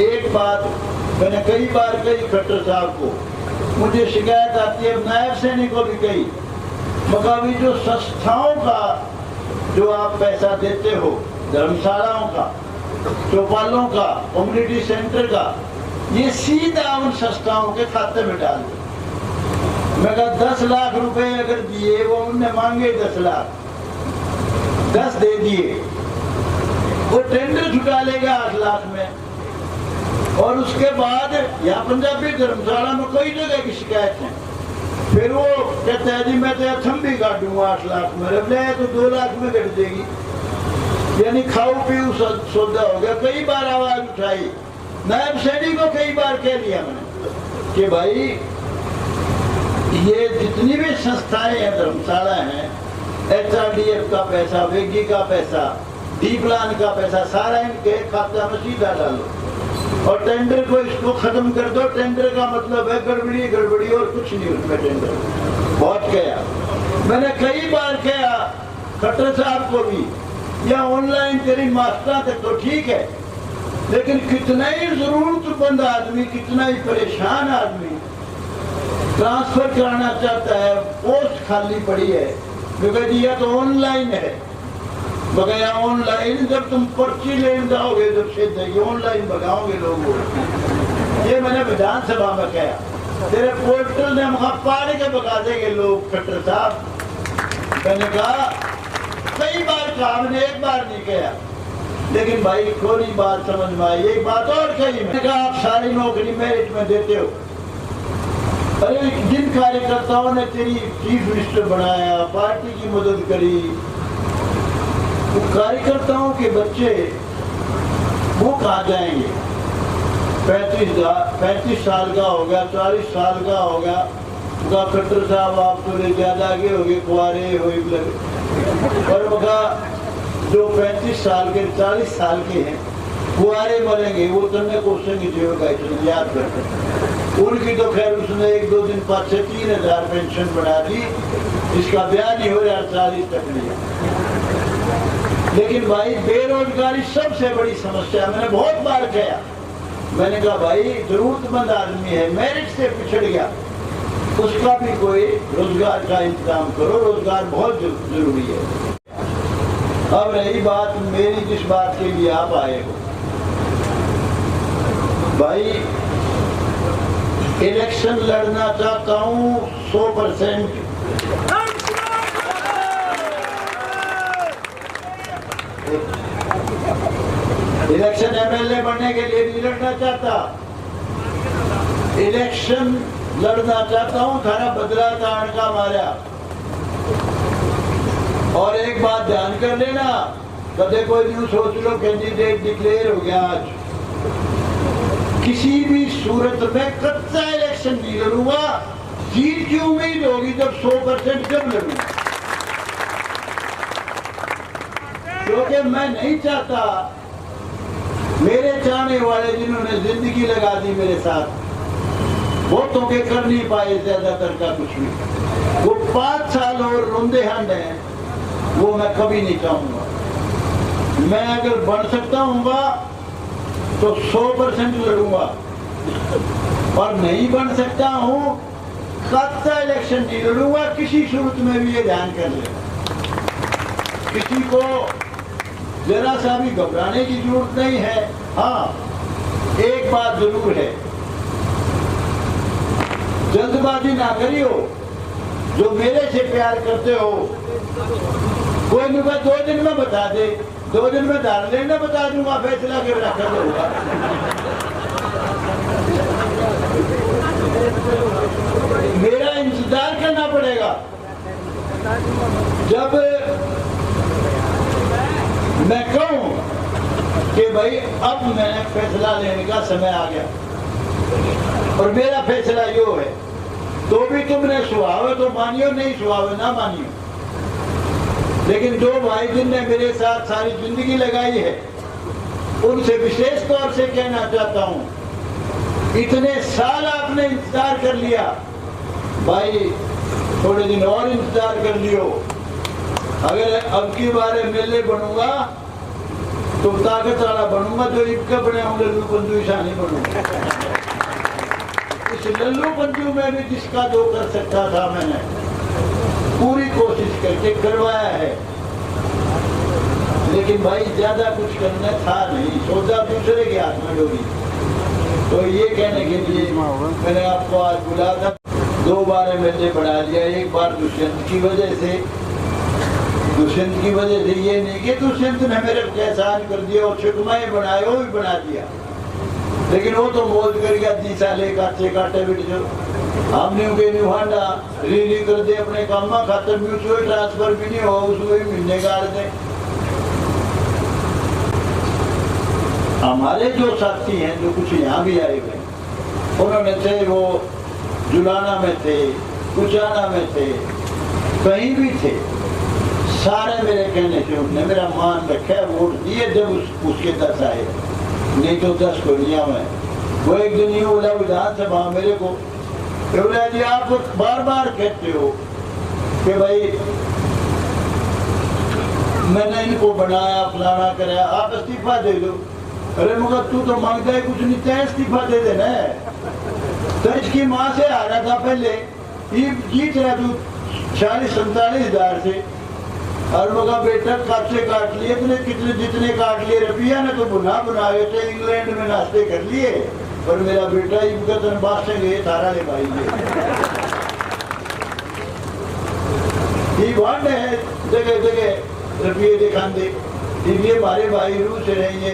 एक बात मैंने कई बार कही खट्टर साहब को, मुझे शिकायत आती है, नायब सैनिक को भी कही, मकामी जो संस्थाओं का जो आप पैसा देते हो, धर्मशालाओं का, चौपालों का, कम्युनिटी सेंटर का, ये सीधा उन संस्थाओं के खाते में डाल दो। मैं कहा 10 लाख रुपए अगर दिए, वो उनने मांगे 10 लाख, 10 दे दिए, वो टेंडर छुटा लेगा 8 लाख में। और उसके बाद यहाँ पंजाबी धर्मशाला में कई जगह की शिकायत है, फिर वो कहते हैं जी मैं तो थम भी काट दूंगा 8 लाख में, ले तो 2 लाख में कट देगी। यानी खाओ पीऊ सौदा हो गया। कई बार आवाज उठाई, नायब सैनिक को कई बार कह दिया मैंने कि भाई ये जितनी भी संस्थाएं हैं, धर्मशाला हैं, HRDF का पैसा, वेगी का पैसा, डी प्लान का पैसा, सारा इनके खाते में सीधा डालो और टेंडर को इसको खत्म कर दो। टेंडर का मतलब है गड़बड़ी गड़बड़ी और कुछ नहीं उसमें। टेंडर बहुत कहा मैंने, कई बार कहा खट्टर साहब को भी, या ऑनलाइन तेरी मास्टर तक तो ठीक है, लेकिन कितना ही जरूरतमंद आदमी, कितना ही परेशान आदमी ट्रांसफर कराना चाहता है, पोस्ट खाली पड़ी है, क्योंकि या तो ऑनलाइन है, बगैर ऑनलाइन जब तुम पर्ची लेने जाओगे, जब से देंगे ऑनलाइन भगाओगे लोगों को। ये मैंने विधानसभा में कहा, तेरे पोर्टल ने वहां पाड़ के भगा देंगे लोग खट्टर साहब। मैंने कहा कई बार कहा, मैंने एक बार नहीं कहा, लेकिन भाई थोड़ी बात समझ में आई। एक बात और कही, मैंने कहा आप सारी नौकरी मेरिट में देते हो। अरे जिन कार्यकर्ताओं ने तेरी चीफ मिनिस्टर बनाया, पार्टी की मदद करी, वो कार्यकर्ताओं के बच्चे वो कहाँ जाएंगे? 35 साल का हो गया, 40 साल का हो गया, खट्टर साहब आप थोड़े ज्यादा आगे हो गए, कुआरे हो लगे। और वह जो 35 साल के, 40 साल के हैं, कुआरे मरेंगे, वो तन्ने क्वेश्चन की जो याद करते। उनकी तो खैर उसने 1-2 दिन 5 से 3,000 पेंशन बढ़ा दी, इसका ब्याह नहीं हो रहा, 40 तक नहीं। लेकिन भाई बेरोजगारी सबसे बड़ी समस्या। मैंने बहुत बार कहा, मैंने कहा भाई जरूरतमंद आदमी है, मेरिट से पिछड़ गया, उसका भी कोई रोजगार का इंतजाम करो, रोजगार बहुत जरूरी है। अब रही बात मेरी, जिस बात के लिए आप आए हो, भाई इलेक्शन लड़ना चाहता हूं 100%। इलेक्शन MLA बनने के लिए नहीं लड़ना चाहता, इलेक्शन लड़ना चाहता हूं थारा बदला ताड़ का मारा। और एक बात ध्यान कर लेना, कदे कोई न्यू सोच लो कैंडिडेट डिक्लेयर हो गया आज, किसी भी सूरत में कच्चा इलेक्शन नहीं लड़ूंगा। जीत की उम्मीद होगी जब 100% जब लड़ूंगा, क्योंकि मैं नहीं चाहता मेरे चाहने वाले जिन्होंने जिंदगी लगा दी मेरे साथ, वो तो के कर नहीं पाए ज्यादातर का कुछ भी, वो 5 साल और रोंदे हंड है, वो मैं कभी नहीं चाहूंगा। मैं अगर बन सकता हूँगा तो 100% लड़ूंगा, और नहीं बन सकता हूँ कच्चा इलेक्शन नहीं लड़ूंगा किसी सूरत में भी। ये ध्यान कर ले, किसी को जरा सा भी घबराने की जरूरत नहीं है। हाँ, एक बात जरूर है, जल्दबाजी ना करियो। जो मेरे से प्यार करते हो, कोई नुका 2 दिन में बता दे, 2 दिन में धार लेना बता दूंगा, फैसला के रखा होगा। मेरा इंतजार करना पड़ेगा। जब मैं कहूं कि भाई अब मैं फैसला लेने का समय आ गया और मेरा फैसला यो है, तो भी तुमने सुहावे तो मानियो, नहीं सुहावे ना मानियो। लेकिन जो भाई जिनने मेरे साथ सारी जिंदगी लगाई है, उनसे विशेष तौर से कहना चाहता हूं, इतने साल आपने इंतजार कर लिया, भाई थोड़े दिन और इंतजार कर लियो। अगर अब की बार MLA बनूंगा तो ताकत वाला बनूंगा जो इनका बने हूँ लल्लू पंजू ऐसा नहीं बनूंगा। इस लल्लू पंजू में भी जिसका जो कर सकता था मैंने पूरी कोशिश करके करवाया है, लेकिन भाई ज्यादा कुछ करना था नहीं, सौदा दूसरे के हाथ में डोरी। तो ये कहने के लिए मैंने आपको आज बुलाया था। 2 बार मैंने बढ़ा लिया, एक बार दुष्यंत की वजह से, दुष्यंत की वजह से ये नहीं कि दुष्यंत ने मेरे को एहसान कर दिया और सुकमाए बनाए वो भी बना दिया, लेकिन वो तो मौज कर गया 10 साल काटे काटे बिट जो हमने उनके निभांडा री कर दे अपने काम में खातर म्यूचुअल ट्रांसफर भी नहीं हो उसमें भी महीने गाड़ दे। हमारे जो साथी हैं जो कुछ यहाँ भी आए हुए उन्होंने थे, वो जुलाना में थे, कुचाना में थे, कहीं भी थे, सारे मेरे कहने से उन्होंने मेरा मान रखा, वोट दिए जब उसके 10 आए, नहीं तो 10 को लिया मैं। वो एक दिन ये बोला विधानसभा मेरे को, बोला जी आप बार बार कहते हो कि भाई मैंने इनको बनाया फलाना कराया, आप इस्तीफा दे दो। अरे मगर तू तो मांगता है कुछ नहीं, तय इस्तीफा दे देना है। तो इसकी माँ से आ रहा था पहले, ये जीत रहा तू 40-47 हजार से, और मगर बेटा काटे काट लिए तूने, कितने जितने काट लिए रुपया ने तो बुना बनाए थे, इंग्लैंड में नाश्ते कर लिए, और मेरा बेटा इनका बात से गए थारा ले भाई ये वांड है जगह जगह रुपये दिखाते, इसलिए हमारे भाई रूस रहेंगे।